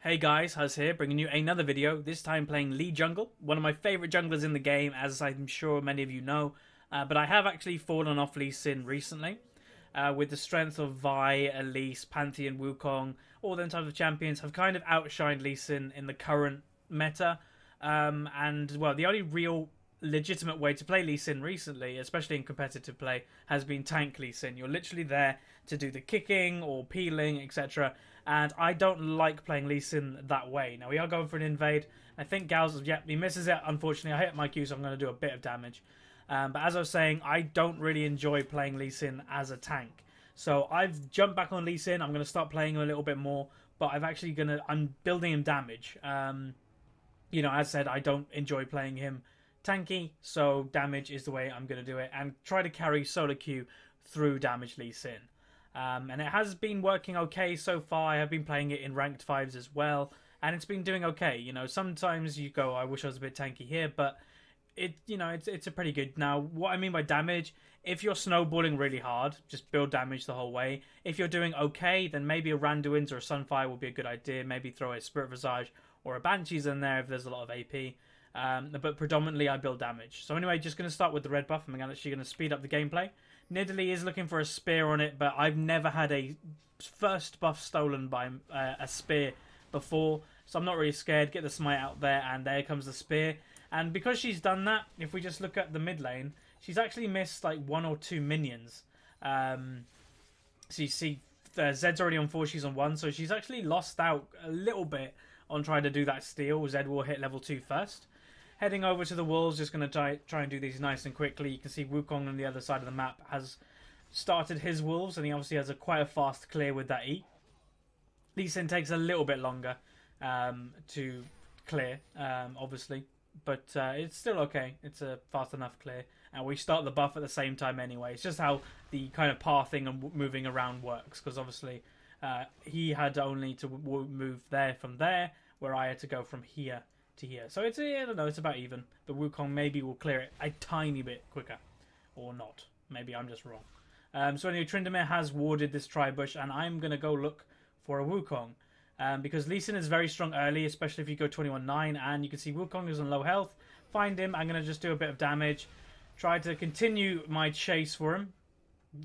Hey guys, Huz here, bringing you another video, this time playing Lee Jungle, one of my favourite junglers in the game, as I'm sure many of you know, but I have actually fallen off Lee Sin recently. With the strength of Vi, Elise, Pantheon, Wukong, all them types of champions have kind of outshined Lee Sin in the current meta, and well, the only real legitimate way to play Lee Sin recently, especially in competitive play, has been tank Lee Sin. You're literally there to do the kicking or peeling, etc. And I don't like playing Lee Sin that way. Now we are going for an invade. I think Gals, he misses it. Unfortunately, I hit my Q, so I'm going to do a bit of damage. But as I was saying, I don't really enjoy playing Lee Sin as a tank. So I've jumped back on Lee Sin. I'm going to start playing him a little bit more, but I'm building him damage. You know, as said, I don't enjoy playing him tanky, so damage is the way I'm going to do it, and try to carry solo queue through damage Lee Sin. And it has been working okay so far. I have been playing it in ranked 5s as well, and it's been doing okay. You know, sometimes you go, I wish I was a bit tanky here, but it's a pretty good. Now, what I mean by damage, if you're snowballing really hard, just build damage the whole way. If you're doing okay, then maybe a Randuin's or a Sunfire will be a good idea. Maybe throw a Spirit Visage or a Banshee's in there if there's a lot of AP. But predominantly I build damage. So anyway, just going to start with the red buff. I'm actually going to speed up the gameplay. Nidalee is looking for a spear on it, but I've never had a first buff stolen by a spear before, so I'm not really scared. Get the smite out there, and there comes the spear. And because she's done that, if we just look at the mid lane, she's actually missed like 1 or 2 minions. So you see Zed's already on 4, she's on 1, so she's actually lost out a little bit on trying to do that steal. Zed will hit level 2 first. Heading over to the wolves, just going to try and do these nice and quickly. You can see Wukong on the other side of the map has started his wolves, and he obviously has quite a fast clear with that E. Lee Sin takes a little bit longer to clear, obviously, but it's still okay. It's a fast enough clear, and we start the buff at the same time anyway. It's just how the kind of pathing and moving around works, because obviously he had only to move there from there, where I had to go from here to here. So it's, I don't know, it's about even. The Wukong maybe will clear it a tiny bit quicker. Or not. Maybe I'm just wrong. So anyway, Tryndamere has warded this tri-bush, and I'm going to go look for a Wukong. Because Lee Sin is very strong early, especially if you go 21-9, and you can see Wukong is on low health. Find him, I'm going to just do a bit of damage. Try to continue my chase for him.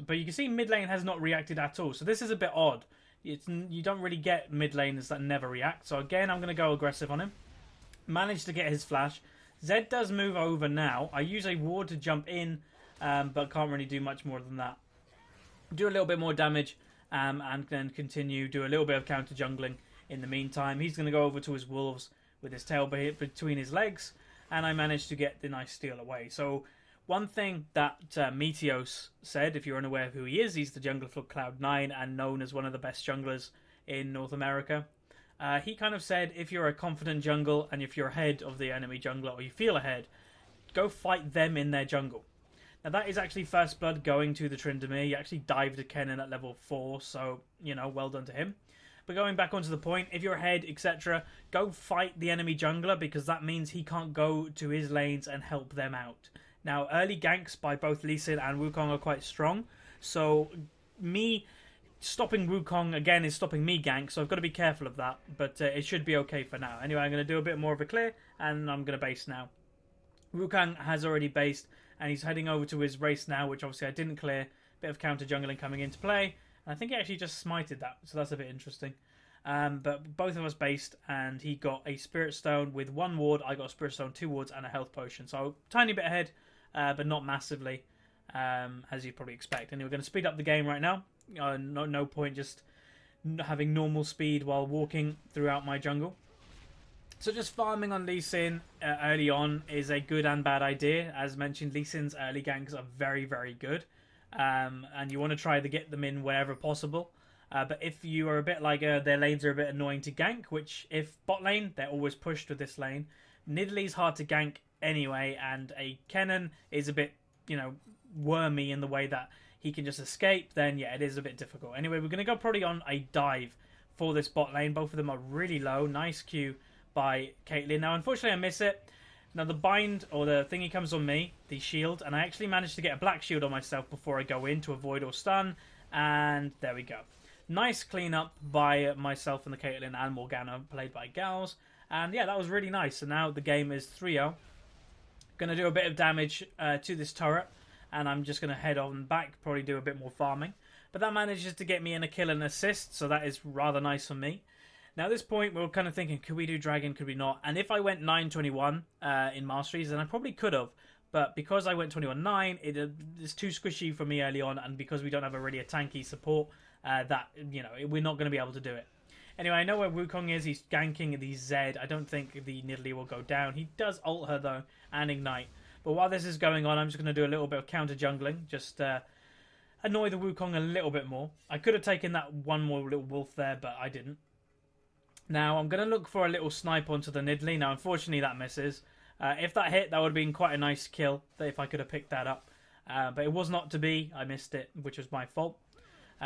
But you can see mid lane has not reacted at all. So this is a bit odd. You don't really get mid laners that never react. So again, I'm going to go aggressive on him. Managed to get his flash. Zed does move over now. I use a ward to jump in, but can't really do much more than that. Do a little bit more damage, and then continue, do a little bit of counter jungling in the meantime. He's going to go over to his wolves with his tail between his legs, and I managed to get the nice steal away. So one thing that Meteos said, if you're unaware of who he is, he's the jungler for Cloud9 and known as one of the best junglers in North America. He kind of said, if you're a confident jungle and if you're ahead of the enemy jungler, or you feel ahead, go fight them in their jungle. Now that is actually first blood going to the Tryndamere. He actually dived a Kennen at level 4, so, you know, well done to him. But going back onto the point, if you're ahead, etc., go fight the enemy jungler, because that means he can't go to his lanes and help them out. Now, early ganks by both Lee Sin and Wukong are quite strong, so me stopping Wukong, again, is stopping me gank, so I've got to be careful of that, but it should be okay for now. Anyway, I'm going to do a bit more of a clear, and I'm going to base now. Wukong has already based, and he's heading over to his race now, which obviously I didn't clear. Bit of counter jungling coming into play, and I think he actually just smited that, so that's a bit interesting. But both of us based, and he got a Spirit Stone with 1 ward, I got a Spirit Stone, 2 wards, and a health potion. So, tiny bit ahead, but not massively, as you'd probably expect. Anyway, we're going to speed up the game right now. No point just having normal speed while walking throughout my jungle. So just farming on Lee Sin early on is a good and bad idea. As mentioned, Lee Sin's early ganks are very, very good. And you want to try to get them in wherever possible. But if you are a bit like their lanes are a bit annoying to gank, which if bot lane, they're always pushed with this lane. Nidalee's hard to gank anyway, and a Kennen is a bit, you know, wormy in the way that he can just escape, then yeah, it is a bit difficult. Anyway, we're going to go probably on a dive for this bot lane. Both of them are really low. Nice Q by Caitlyn. Now, unfortunately, I miss it. Now, the bind, or the thingy comes on me, the shield, and I actually managed to get a black shield on myself before I go in to avoid or stun, and there we go. Nice cleanup by myself and the Caitlyn and Morgana, played by Gals. And yeah, that was really nice. So now the game is 3-0. Going to do a bit of damage to this turret. And I'm just going to head on back, probably do a bit more farming. But that manages to get me in a kill and assist, so that is rather nice for me. Now at this point, we were kind of thinking, could we do Dragon, could we not? And if I went 9-21 in Masteries, then I probably could have. But because I went 21-9, it's too squishy for me early on, and because we don't have really a tanky support, that, you know, we're not going to be able to do it. Anyway, I know where Wukong is. He's ganking the Zed. I don't think the Nidalee will go down. He does ult her, though, and ignite. But while this is going on, I'm just going to do a little bit of counter jungling. Just annoy the Wukong a little bit more. I could have taken that one more little wolf there, but I didn't. Now, I'm going to look for a little snipe onto the Nidalee. Now, unfortunately, that misses. If that hit, that would have been quite a nice kill if I could have picked that up. But it was not to be. I missed it, which was my fault.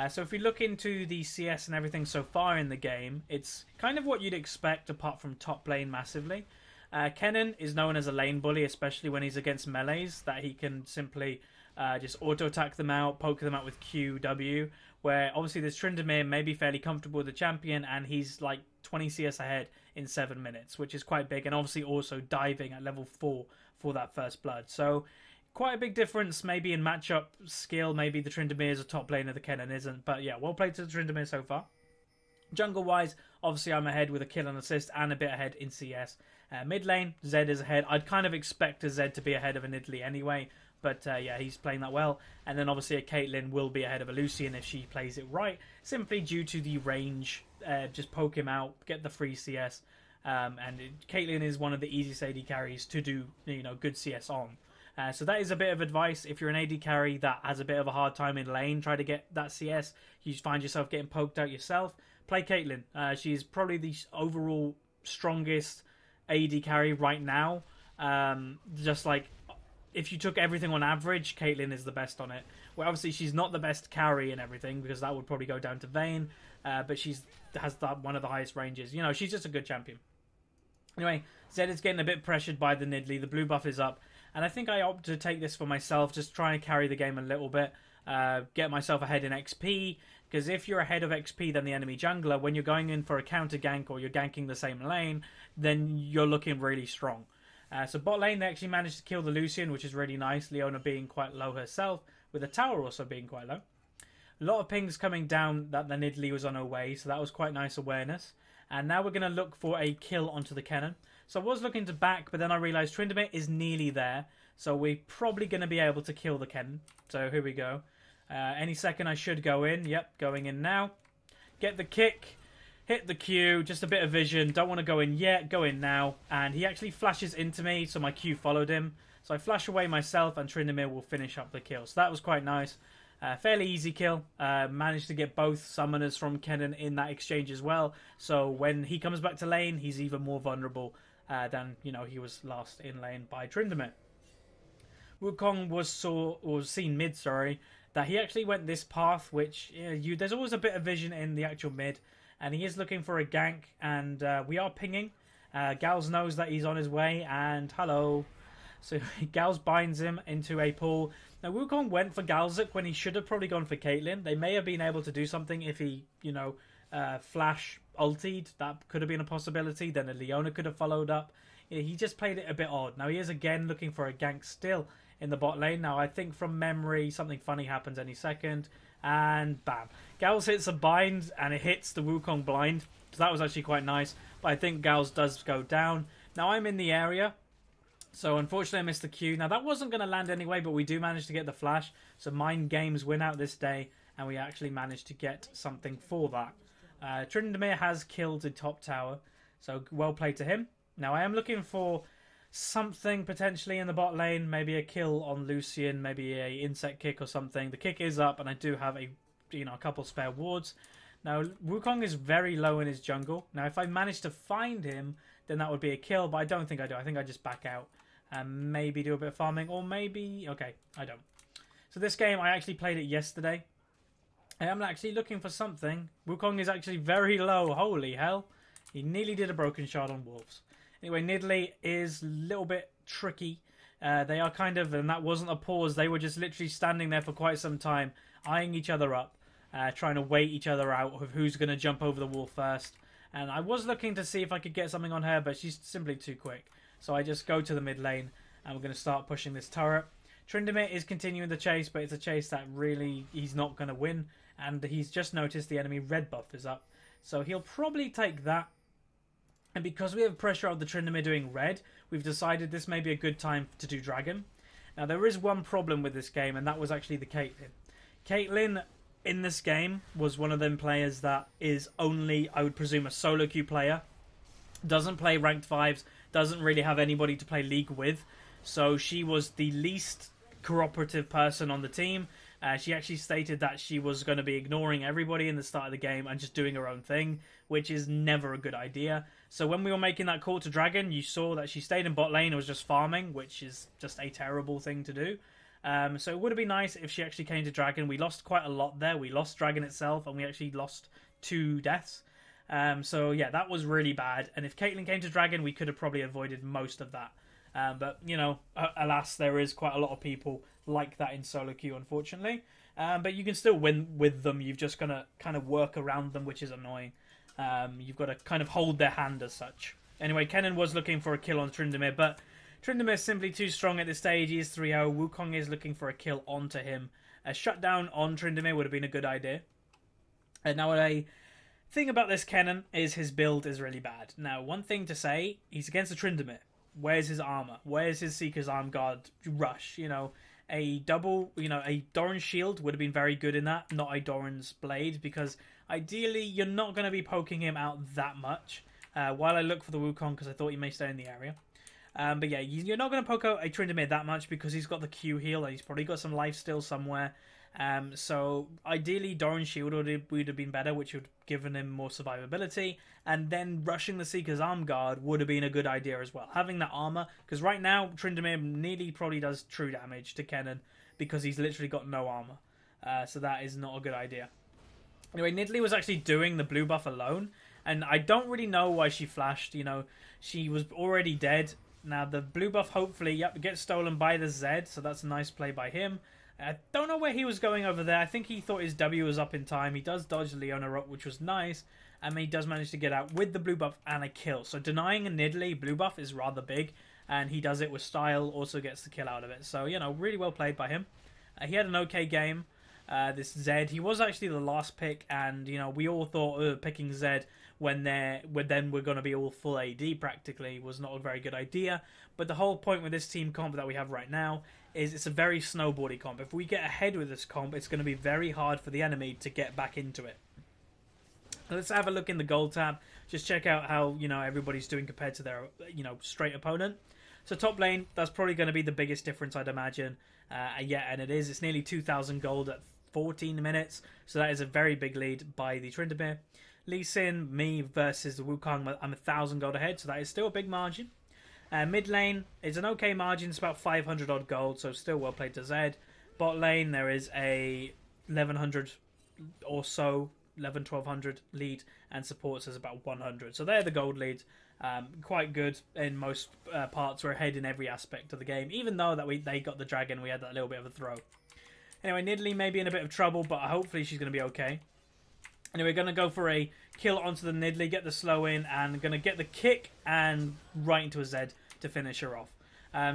So if we look into the CS and everything so far in the game, it's kind of what you'd expect apart from top lane massively. Kennen is known as a lane bully, especially when he's against melees, that he can simply just auto-attack them out, poke them out with Q, W, where obviously this Tryndamere may be fairly comfortable with the champion, and he's like 20 CS ahead in 7 minutes, which is quite big, and obviously also diving at level 4 for that first blood. So quite a big difference maybe in matchup skill. Maybe the Tryndamere is a top laner, the Kennen isn't, but yeah, well played to the Tryndamere so far. Jungle-wise, obviously I'm ahead with a kill and assist and a bit ahead in CS. Mid lane, Zed is ahead. I'd kind of expect a Zed to be ahead of a Nidalee anyway, but yeah, he's playing that well. And then obviously a Caitlyn will be ahead of a Lucian if she plays it right, simply due to the range. Just poke him out, get the free CS. Caitlyn is one of the easiest AD carries to do, you know, good CS on. So that is a bit of advice. If you're an AD carry that has a bit of a hard time in lane, try to get that CS, you find yourself getting poked out yourself, play Caitlyn. She's probably the overall strongest AD carry right now. Just like, if you took everything on average, Caitlyn is the best on it. Well, obviously she's not the best carry and everything, because that would probably go down to Vayne, but has one of the highest ranges. You know, she's just a good champion. Anyway, Zed is getting a bit pressured by the Nidalee. The blue buff is up. And I think I opt to take this for myself, just try and carry the game a little bit, get myself ahead in XP, because if you're ahead of XP than the enemy jungler, when you're going in for a counter gank or you're ganking the same lane, then you're looking really strong. So bot lane, they actually managed to kill the Lucian, which is really nice, Leona being quite low herself, with the tower also being quite low. A lot of pings coming down that the Nidalee was on her way, so that was quite nice awareness. And now we're going to look for a kill onto the Kennen. So I was looking to back, but then I realised Tryndamere is nearly there. So we're probably going to be able to kill the Kennen. So here we go. Any second I should go in. Yep, going in now. Get the kick. Hit the Q. Just a bit of vision. Don't want to go in yet. Go in now. And he actually flashes into me, so my Q followed him. So I flash away myself, and Tryndamere will finish up the kill. So that was quite nice. Fairly easy kill. Managed to get both summoners from Kennen in that exchange as well. So when he comes back to lane, he's even more vulnerable than, you know, he was last in lane by Tryndamere. Wukong was seen mid, that he actually went this path, which there's always a bit of vision in the actual mid, and he is looking for a gank, and we are pinging. Gals knows that he's on his way, and hello. So Gals binds him into a pool. Now Wukong went for Galzik when he should have probably gone for Caitlyn. They may have been able to do something if he, you know, flash ultied. That could have been a possibility. Then a Leona could have followed up. He just played it a bit odd. Now he is again looking for a gank still in the bot lane. Now I think from memory something funny happens any second. And bam. Gals hits a bind and it hits the Wukong blind. So that was actually quite nice. But I think Gals does go down. Now I'm in the area. So unfortunately I missed the Q. Now that wasn't going to land anyway, but we do manage to get the flash. So Mind Games win out this day, and we actually managed to get something for that. Tryndamere has killed the top tower, so well played to him. Now I am looking for something potentially in the bot lane, maybe a kill on Lucian, maybe a insect kick or something. The kick is up, and I do have a couple spare wards. Now Wukong is very low in his jungle. Now if I manage to find him, then that would be a kill, but I don't think I do. I think I just back out and maybe do a bit of farming, or maybe... Okay, I don't. So this game, I actually played it yesterday. I am actually looking for something. Wukong is actually very low. Holy hell. He nearly did a broken shard on Wolves. Anyway, Nidalee is a little bit tricky. They are kind of... And that wasn't a pause. They were just literally standing there for quite some time, eyeing each other up. trying to wait each other out of who's going to jump over the wall first. And I was looking to see if I could get something on her, but she's simply too quick. So I just go to the mid lane, and we're going to start pushing this turret. Tryndamere is continuing the chase, but it's a chase that really he's not going to win. And he's just noticed the enemy red buff is up. So he'll probably take that. And because we have pressure of the Tryndamere doing red, we've decided this may be a good time to do dragon. Now there is one problem with this game, and that was actually the Caitlyn. Caitlyn in this game was one of them players that is only, I would presume, a solo queue player. Doesn't play ranked 5s, doesn't really have anybody to play League with. So she was the least cooperative person on the team. She actually stated that she was going to be ignoring everybody in the start of the game and just doing her own thing, which is never a good idea. So when we were making that call to dragon, you saw that she stayed in bot lane and was just farming, which is just a terrible thing to do. So it would have been nice if she actually came to dragon. We lost quite a lot there. We lost dragon itself, and we actually lost 2 deaths. So yeah, that was really bad. And if Caitlyn came to dragon, we could have probably avoided most of that. But, you know, alas, there is quite a lot of people like that in solo queue, unfortunately. But you can still win with them. You've just got to kind of work around them, which is annoying. You've got to kind of hold their hand as such. Anyway, Kennen was looking for a kill on Tryndamere, but Tryndamere is simply too strong at this stage. He is 3-0. Wukong is looking for a kill onto him. A shutdown on Tryndamere would have been a good idea. And now a thing about this Kennen is his build is really bad. Now, one thing to say, he's against the Tryndamere. Where's his armor? Where's his Seeker's Arm Guard rush? You know, a double, you know, a Doran's shield would have been very good in that, not a Doran's blade, because ideally you're not going to be poking him out that much. While I look for the Wukong, because I thought he may stay in the area. But yeah, you're not going to poke out a Tryndamere that much because he's got the Q heal and he's probably got some life still somewhere. So ideally Doran's shield would have been better, which would have given him more survivability, and then rushing the Seeker's Arm Guard would have been a good idea as well. Having that armor, because right now Tryndamere nearly probably does true damage to Kennen because he's literally got no armor. So that is not a good idea. Anyway, Nidalee was actually doing the blue buff alone, and I don't really know why she flashed. You know, she was already dead. Now the blue buff hopefully gets stolen by the Zed, so that's a nice play by him. I don't know where he was going over there. I think he thought his W was up in time. He does dodge Leona up, which was nice. And he does manage to get out with the blue buff and a kill. So denying a Nidalee blue buff is rather big. And he does it with style, also gets the kill out of it. So, you know, really well played by him. He had an okay game. This Zed, he was actually the last pick. And, you know, we all thought picking Zed when then we're going to be all full AD practically was not a very good idea. But the whole point with this team comp that we have right now is it's a very snowboardy comp. If we get ahead with this comp, it's going to be very hard for the enemy to get back into it. Let's have a look in the gold tab. Just check out how, you know, everybody's doing compared to their, you know, straight opponent. So top lane, that's probably going to be the biggest difference, I'd imagine. Yeah, and it is. It's nearly 2,000 gold at 14 minutes. So that is a very big lead by the Tryndamere. Lee Sin, me versus the Wukong, I'm 1,000 gold ahead, so that is still a big margin. Mid lane is an okay margin, it's about 500 odd gold, so still well played to Zed. Bot lane, there is a 1,100 or so, 1,100 lead, and supports is about 100. So they're the gold leads. Quite good in most parts. We're ahead in every aspect of the game, even though that they got the dragon, we had that little bit of a throw. Anyway, Nidalee may be in a bit of trouble, but hopefully she's going to be okay. Anyway, we're going to go for a kill onto the Nidalee, get the slow in, and going to get the kick and right into a Zed to finish her off.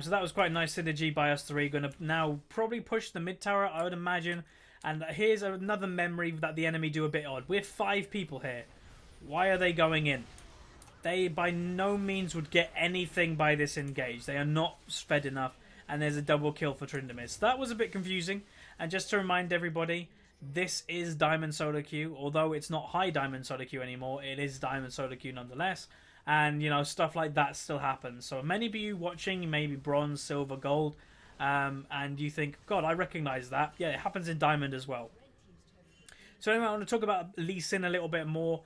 So that was quite a nice synergy by us three. Going to now probably push the mid tower, I would imagine. And here's another memory that the enemy do a bit odd. We're 5 people here. Why are they going in? They by no means would get anything by this engage. They are not fed enough. And there's a double kill for Tryndamere. So that was a bit confusing. And just to remind everybody, this is Diamond Solo Queue. Although it's not High Diamond Solo Queue anymore, it is Diamond Solo Queue nonetheless. And, you know, stuff like that still happens. So many of you watching, maybe bronze, silver, gold, and you think, God, I recognize that. Yeah, it happens in Diamond as well. So anyway, I want to talk about Lee Sin a little bit more.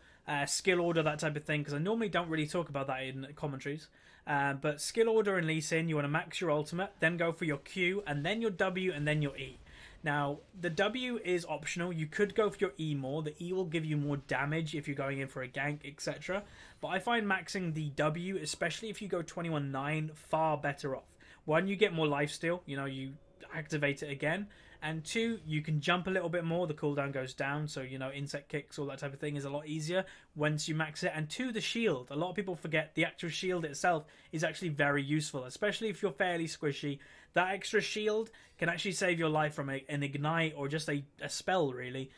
Skill order, that type of thing, because I normally don't really talk about that in commentaries. But skill order in Lee Sin, you want to max your ultimate, then go for your Q, and then your W, and then your E. Now, the W is optional. You could go for your E more. The E will give you more damage if you're going in for a gank, etc. But I find maxing the W, especially if you go 21-9, far better off. One, you get more lifesteal. You know, you activate it again. And 2, you can jump a little bit more. The cooldown goes down, so you know, insect kicks, all that type of thing is a lot easier once you max it. And 2, the shield. A lot of people forget the actual shield itself is actually very useful, especially if you're fairly squishy. That extra shield can actually save your life from an ignite or just a spell, really.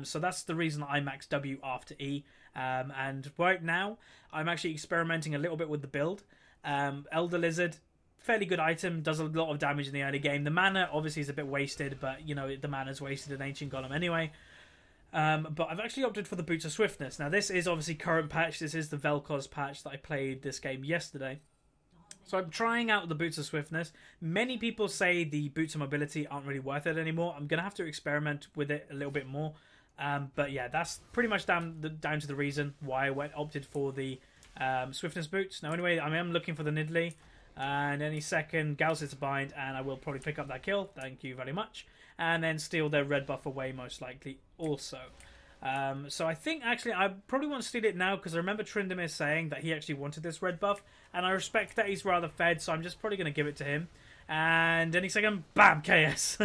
So that's the reason I max W after E. And right now, I'm actually experimenting a little bit with the build. Elder Lizard, fairly good item, does a lot of damage in the early game. The mana obviously is a bit wasted, but you know, the mana's wasted in Ancient Golem anyway. But I've actually opted for the Boots of Swiftness. Now this is obviously current patch. This is the Vel'Koz patch that I played this game yesterday. So I'm trying out the Boots of Swiftness. Many people say the Boots of Mobility aren't really worth it anymore. I'm going to have to experiment with it a little bit more. But yeah, that's pretty much down to the reason why I opted for the Swiftness boots. Now anyway, I am looking for the Nidalee. And any second, Gals hits a bind, and I will probably pick up that kill. Thank you very much. And then steal their red buff away, most likely, also. So I think, actually, I probably won't steal it now, because I remember Tryndamere saying that he actually wanted this red buff. And I respect that he's rather fed, so I'm just probably going to give it to him. And any second, bam, KS.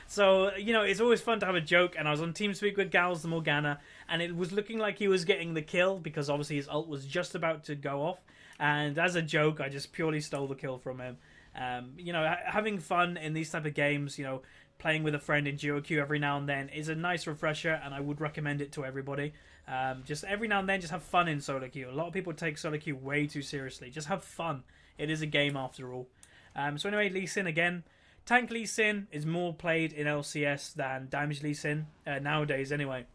So, you know, it's always fun to have a joke. And I was on TeamSpeak with Gals the Morgana, and it was looking like he was getting the kill, because obviously his ult was just about to go off. And as a joke, I just purely stole the kill from him. You know, having fun in these type of games, you know, playing with a friend in duo queue every now and then is a nice refresher, and I would recommend it to everybody. Just every now and then, just have fun in solo queue. A lot of people take solo queue way too seriously. Just have fun. It is a game after all. So anyway, Lee Sin again. Tank Lee Sin is more played in LCS than Damage Lee Sin, nowadays anyway.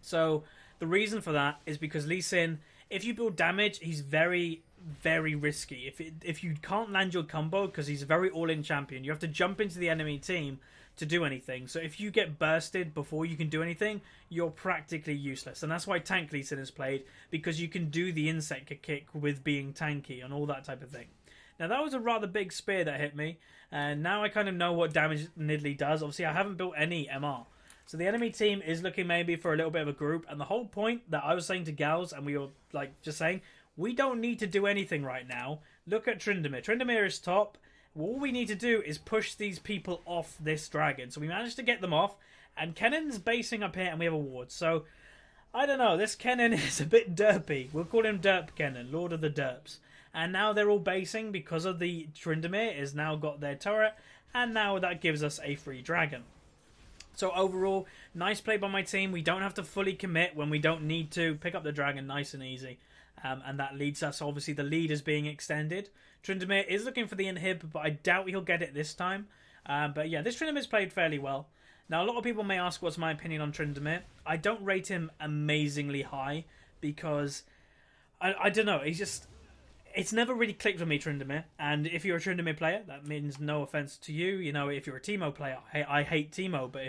So the reason for that is because Lee Sin, if you build damage, he's very, very risky. If you can't land your combo, because he's a very all-in champion, you have to jump into the enemy team to do anything. So if you get bursted before you can do anything, you're practically useless. And that's why Tank Lee Sin is played, because you can do the insect kick with being tanky and all that type of thing. Now that was a rather big spear that hit me, and now I kind of know what damage Nidalee does. Obviously I haven't built any MR. So the enemy team is looking maybe for a little bit of a group, and the whole point that I was saying to Gals, and we were like just saying, we don't need to do anything right now. Look at Tryndamere. Tryndamere is top. All we need to do is push these people off this dragon. So we managed to get them off, and Kennen's basing up here, and we have a ward. So I don't know, this Kennen is a bit derpy. We'll call him Derp Kennen, Lord of the Derps. And now they're all basing because of the Tryndamere has now got their turret, and now that gives us a free dragon. So overall, nice play by my team. We don't have to fully commit when we don't need to. Pick up the dragon nice and easy. And that leads us, obviously the lead is being extended. Tryndamere is looking for the inhib, but I doubt he'll get it this time. But yeah, this Tryndamere's played fairly well. Now a lot of people may ask what's my opinion on Tryndamere. I don't rate him amazingly high, because I don't know, he's just... It's never really clicked with me, Tryndamere. And if you're a Tryndamere player, that means no offense to you. You know, if you're a Teemo player, I hate Teemo, but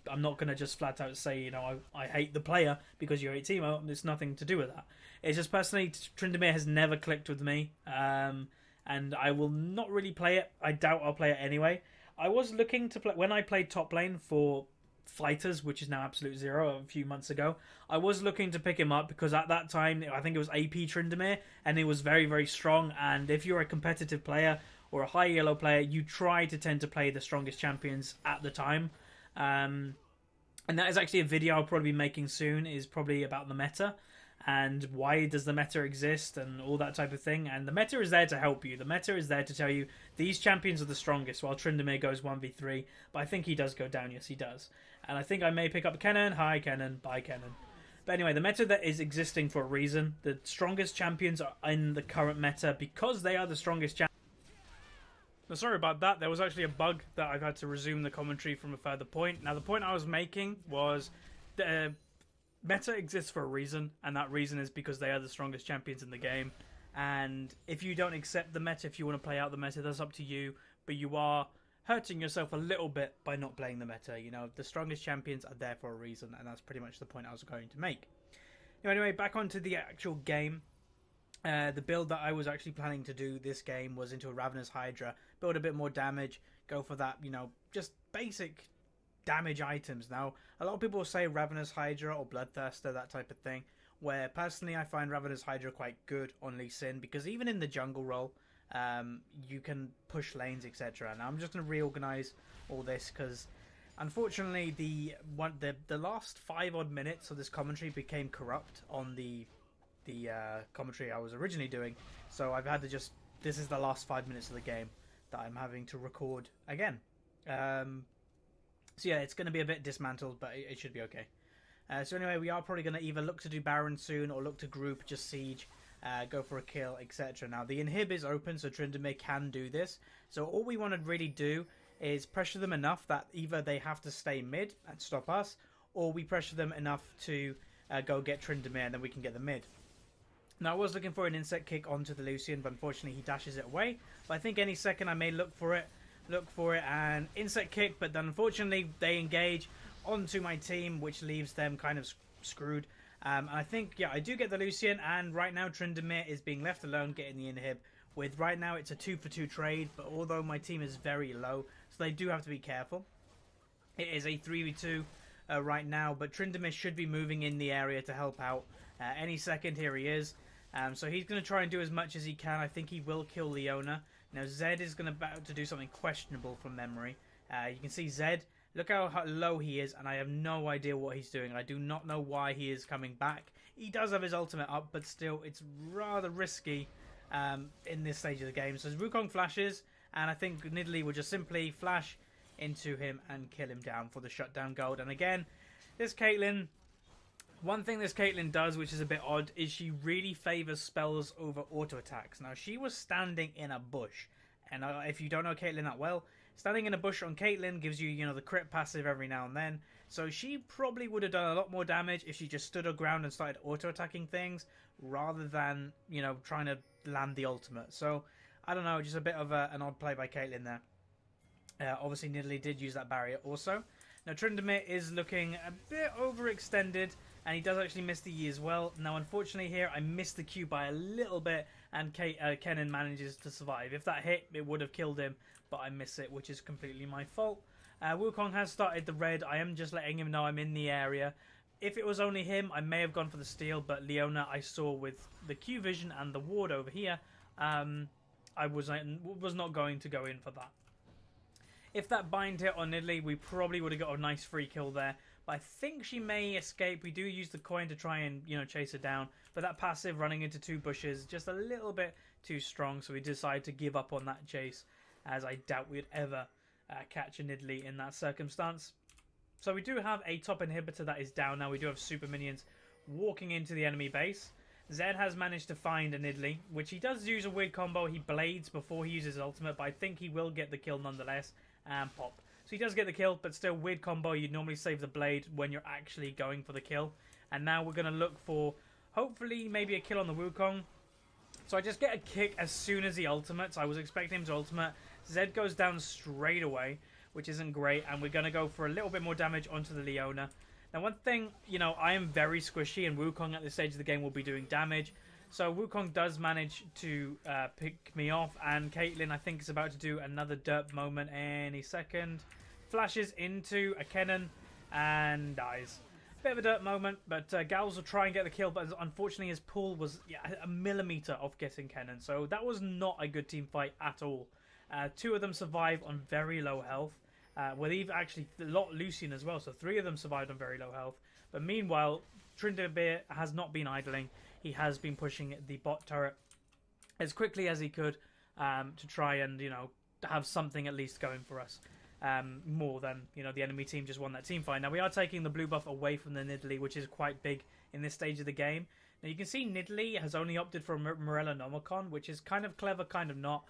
I'm not going to just flat out say, you know, I hate the player because you hate Teemo. There's nothing to do with that. It's just personally, Tryndamere has never clicked with me. And I will not really play it. I doubt I'll play it anyway. I was looking to play, when I played top lane for Fighters, which is now Absolute Zero, a few months ago, I was looking to pick him up because at that time I think it was AP Tryndamere, and it was very, very strong. And if you're a competitive player or a high yellow player, you try to tend to play the strongest champions at the time. And that is actually a video I'll probably be making soon, is probably about the meta and why does the meta exist and all that type of thing. And the meta is there to help you. The meta is there to tell you these champions are the strongest, while Tryndamere goes 1v3. But I think he does go down. Yes, he does. And I think I may pick up Kennen. Hi, Kennen. Bye, Kennen. But anyway, the meta that is existing for a reason. The strongest champions are in the current meta because they are the strongest champions. No, sorry about that. There was actually a bug that I've had to resume the commentary from a further point. Now, the point I was making was the meta exists for a reason, and that reason is because they are the strongest champions in the game. And if you don't accept the meta, if you want to play out the meta, that's up to you. But you are hurting yourself a little bit by not playing the meta. You know, the strongest champions are there for a reason, and that's pretty much the point I was going to make. Anyway, back onto the actual game. The build that I was actually planning to do this game was into a Ravenous Hydra, build a bit more damage, go for that, you know, just basic damage items. Now, a lot of people say Ravenous Hydra or Bloodthirster, that type of thing, where personally I find Ravenous Hydra quite good on Lee Sin, because even in the jungle role, you can push lanes, etc. Now I'm just going to reorganize all this, because unfortunately the last 5 odd minutes of this commentary became corrupt on the commentary I was originally doing. So I've had to just, this is the last 5 minutes of the game that I'm having to record again. So yeah, it's going to be a bit dismantled, but it should be okay. So anyway, we are probably going to either look to do Baron soon or look to group, just siege, go for a kill, etc. Now the inhib is open, so Tryndamere can do this. So all we want to really do is pressure them enough that either they have to stay mid and stop us, or we pressure them enough to go get Tryndamere and then we can get the mid. Now I was looking for an insect kick onto the Lucian, but unfortunately he dashes it away. But I think any second I may look for it and insect kick, but then unfortunately they engage onto my team, which leaves them kind of screwed. And I think, yeah, I do get the Lucian, and right now Tryndamere is being left alone getting the inhib. With right now it's a 2-for-2 trade, but although my team is very low, so they do have to be careful. It is a 3v2 right now, but Tryndamere should be moving in the area to help out any second. Here he is. So he's going to try and do as much as he can. I think he will kill Leona. Now Zed is going to do something questionable from memory. You can see Zed. Look how low he is, and I have no idea what he's doing. I do not know why he is coming back. He does have his ultimate up, but still, it's rather risky in this stage of the game. So Wukong flashes, and I think Nidalee will just simply flash into him and kill him down for the shutdown gold. And again, this Caitlyn, one thing this Caitlyn does, which is a bit odd, is she really favours spells over auto attacks. Now, she was standing in a bush, and if you don't know Caitlyn that well, standing in a bush on Caitlyn gives you, the crit passive every now and then. So she probably would have done a lot more damage if she just stood her ground and started auto-attacking things, rather than, trying to land the ultimate. So, I don't know, just a bit of an odd play by Caitlyn there. Obviously, Nidalee did use that barrier also. Now, Tryndamere is looking a bit overextended, and he does actually miss the E as well. Now, unfortunately here, I missed the Q by a little bit, and Kennen manages to survive. If that hit, it would have killed him, but I miss it, which is completely my fault. Wukong has started the red. I am just letting him know I'm in the area. If it was only him, I may have gone for the steal, but Leona I saw with the Q vision and the ward over here, I was not going to go in for that. If that bind hit on Nidalee, we probably would have got a nice free kill there. But I think she may escape. We do use the coin to try and, chase her down. But that passive running into 2 bushes, just a little bit too strong. So we decide to give up on that chase, as I doubt we'd ever catch a Nidalee in that circumstance. So we do have a top inhibitor that is down now. We do have super minions walking into the enemy base. Zed has managed to find a Nidalee, which he does use a weird combo. He blades before he uses his ultimate, but I think he will get the kill nonetheless. And pop. So he does get the kill, but still weird combo. You'd normally save the blade when you're actually going for the kill. And now we're going to look for, hopefully, maybe a kill on the Wukong. So I just get a kick as soon as he ultimates. I was expecting him to ultimate. Zed goes down straight away, which isn't great. And we're going to go for a little bit more damage onto the Leona. Now, one thing, I am very squishy, and Wukong at this stage of the game will be doing damage. So Wukong does manage to pick me off, and Caitlyn, I think, is about to do another derp moment any second. Flashes into a Kennen and dies. Bit of a derp moment, but Gals will try and get the kill, but unfortunately his pull was a millimeter off getting Kennen. So that was not a good team fight at all. 2 of them survive on very low health. Well, even actually a lot Lucian as well, so 3 of them survived on very low health. But meanwhile, Tryndamere has not been idling. He has been pushing the bot turret as quickly as he could to try and, have something at least going for us. More than, the enemy team just won that team fight. Now, we are taking the blue buff away from the Nidalee, which is quite big in this stage of the game. Now, you can see Nidalee has only opted for Morella Nomicon, which is kind of clever, kind of not.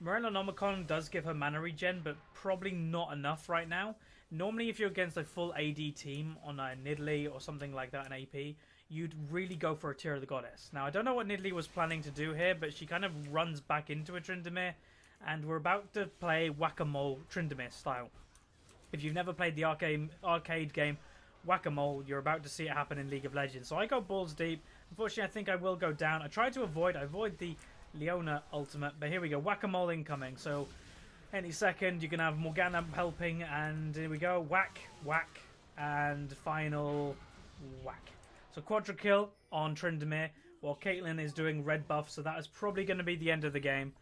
Morella Nomicon does give her mana regen, but probably not enough right now. Normally, if you're against a full AD team on a Nidalee or something like that, an AP, you'd really go for a Tear of the Goddess. Now, I don't know what Nidalee was planning to do here, but she kind of runs back into a Tryndamere, and we're about to play Whack-A-Mole Tryndamere style. If you've never played the arcade game Whack-A-Mole, you're about to see it happen in League of Legends. So I go balls deep. Unfortunately, I think I will go down. I tried to avoid the Leona ultimate, but here we go. Whack-A-Mole incoming. So any second, you can have Morgana helping, and here we go. Whack, whack, and final whack. So quadra kill on Tryndamere, while Caitlyn is doing red buff, so that is probably going to be the end of the game.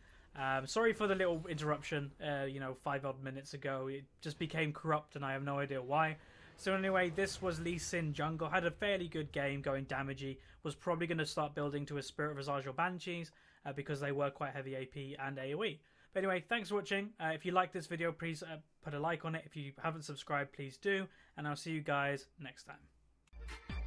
Sorry for the little interruption, 5 odd minutes ago. It just became corrupt and I have no idea why. So anyway, this was Lee Sin Jungle. Had a fairly good game, going damagey. Was probably going to start building to a Spirit Visage or Banshees because they were quite heavy AP and AoE. But anyway, thanks for watching. If you like this video, please put a like on it. If you haven't subscribed, please do. And I'll see you guys next time.